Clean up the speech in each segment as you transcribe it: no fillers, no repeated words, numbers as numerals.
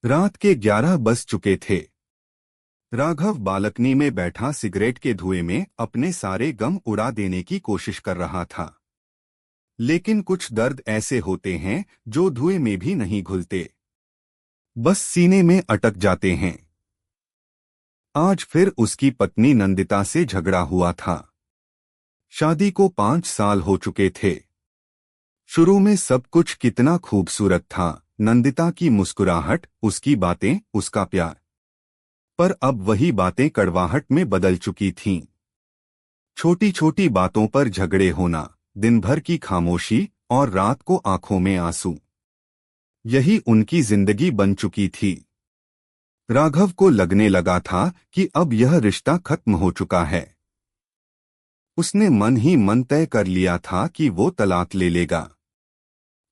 रात के 11 बज चुके थे। राघव बालकनी में बैठा सिगरेट के धुएं में अपने सारे गम उड़ा देने की कोशिश कर रहा था। लेकिन कुछ दर्द ऐसे होते हैं जो धुएं में भी नहीं घुलते, बस सीने में अटक जाते हैं। आज फिर उसकी पत्नी नंदिता से झगड़ा हुआ था। शादी को 5 साल हो चुके थे। शुरू में सब कुछ कितना खूबसूरत था, नंदिता की मुस्कुराहट, उसकी बातें, उसका प्यार। पर अब वही बातें कड़वाहट में बदल चुकी थीं। छोटी छोटी बातों पर झगड़े होना, दिन भर की खामोशी और रात को आंखों में आंसू, यही उनकी जिंदगी बन चुकी थी। राघव को लगने लगा था कि अब यह रिश्ता खत्म हो चुका है। उसने मन ही मन तय कर लिया था कि वो तलाक ले लेगा।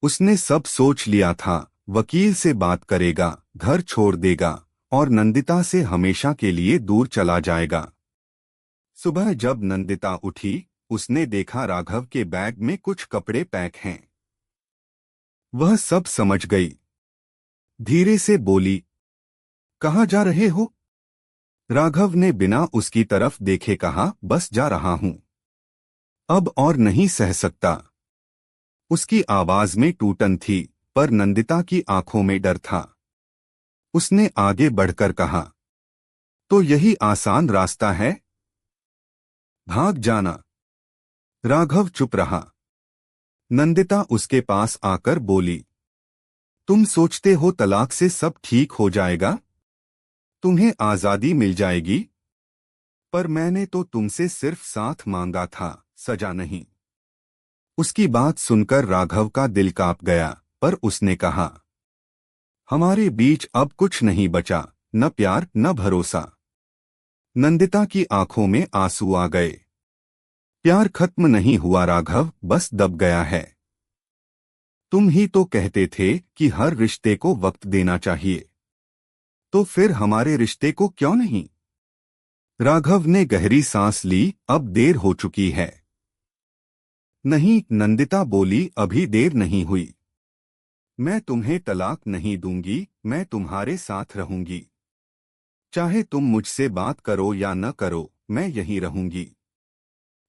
उसने सब सोच लिया था, वकील से बात करेगा, घर छोड़ देगा और नंदिता से हमेशा के लिए दूर चला जाएगा। सुबह जब नंदिता उठी, उसने देखा राघव के बैग में कुछ कपड़े पैक हैं। वह सब समझ गई। धीरे से बोली, कहाँ जा रहे हो? राघव ने बिना उसकी तरफ देखे कहा, बस जा रहा हूं, अब और नहीं सह सकता। उसकी आवाज में टूटन थी, पर नंदिता की आंखों में डर था। उसने आगे बढ़कर कहा, तो यही आसान रास्ता है, भाग जाना। राघव चुप रहा। नंदिता उसके पास आकर बोली, तुम सोचते हो तलाक से सब ठीक हो जाएगा, तुम्हें आजादी मिल जाएगी, पर मैंने तो तुमसे सिर्फ साथ मांगा था, सजा नहीं। उसकी बात सुनकर राघव का दिल कांप गया, पर उसने कहा, हमारे बीच अब कुछ नहीं बचा, न प्यार न भरोसा। नंदिता की आंखों में आंसू आ गए। प्यार खत्म नहीं हुआ राघव, बस दब गया है। तुम ही तो कहते थे कि हर रिश्ते को वक्त देना चाहिए, तो फिर हमारे रिश्ते को क्यों नहीं? राघव ने गहरी सांस ली, अब देर हो चुकी है। नहीं, नंदिता बोली, अभी देर नहीं हुई। मैं तुम्हें तलाक नहीं दूंगी, मैं तुम्हारे साथ रहूंगी। चाहे तुम मुझसे बात करो या न करो, मैं यहीं रहूंगी।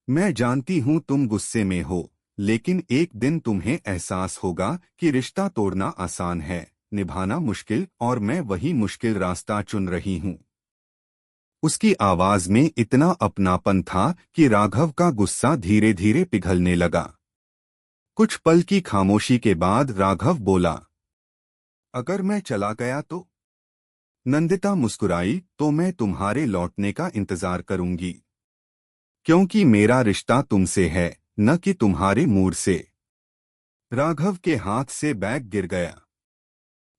मैं जानती हूं तुम गुस्से में हो, लेकिन एक दिन तुम्हें एहसास होगा कि रिश्ता तोड़ना आसान है, निभाना मुश्किल, और मैं वही मुश्किल रास्ता चुन रही हूं। उसकी आवाज में इतना अपनापन था कि राघव का गुस्सा धीरे धीरे पिघलने लगा। कुछ पल की खामोशी के बाद राघव बोला, अगर मैं चला गया तो? नंदिता मुस्कुराई, तो मैं तुम्हारे लौटने का इंतजार करूंगी, क्योंकि मेरा रिश्ता तुमसे है, न कि तुम्हारे मूड से। राघव के हाथ से बैग गिर गया।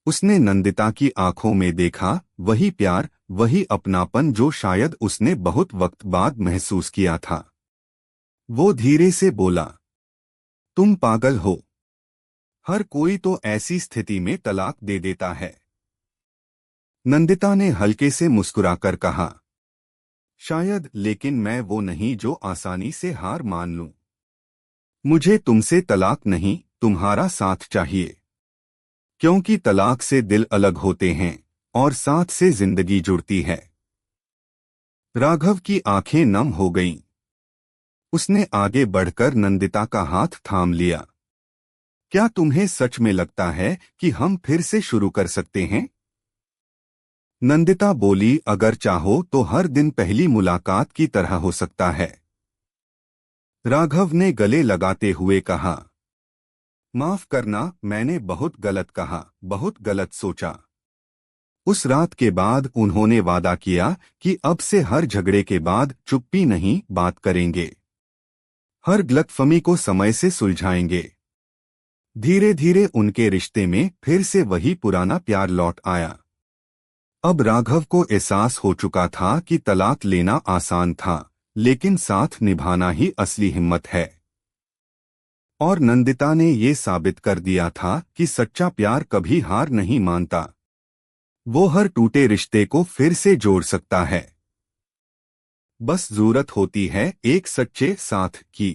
उसने नंदिता की आंखों में देखा, वही प्यार, वही अपनापन जो शायद उसने बहुत वक्त बाद महसूस किया था। वो धीरे से बोला, तुम पागल हो, हर कोई तो ऐसी स्थिति में तलाक दे देता है। नंदिता ने हल्के से मुस्कुराकर कहा, शायद, लेकिन मैं वो नहीं जो आसानी से हार मान लूं। मुझे तुमसे तलाक नहीं, तुम्हारा साथ चाहिए, क्योंकि तलाक से दिल अलग होते हैं और साथ से जिंदगी जुड़ती है। राघव की आंखें नम हो गईं। उसने आगे बढ़कर नंदिता का हाथ थाम लिया। क्या तुम्हें सच में लगता है कि हम फिर से शुरू कर सकते हैं? नंदिता बोली, अगर चाहो तो हर दिन पहली मुलाकात की तरह हो सकता है। राघव ने गले लगाते हुए कहा, माफ करना, मैंने बहुत गलत कहा, बहुत गलत सोचा। उस रात के बाद उन्होंने वादा किया कि अब से हर झगड़े के बाद चुप्पी नहीं, बात करेंगे। हर गलतफहमी को समय से सुलझाएंगे। धीरे धीरे उनके रिश्ते में फिर से वही पुराना प्यार लौट आया। अब राघव को एहसास हो चुका था कि तलाक लेना आसान था, लेकिन साथ निभाना ही असली हिम्मत है। और नंदिता ने ये साबित कर दिया था कि सच्चा प्यार कभी हार नहीं मानता। वो हर टूटे रिश्ते को फिर से जोड़ सकता है। बस जरूरत होती है एक सच्चे साथ की।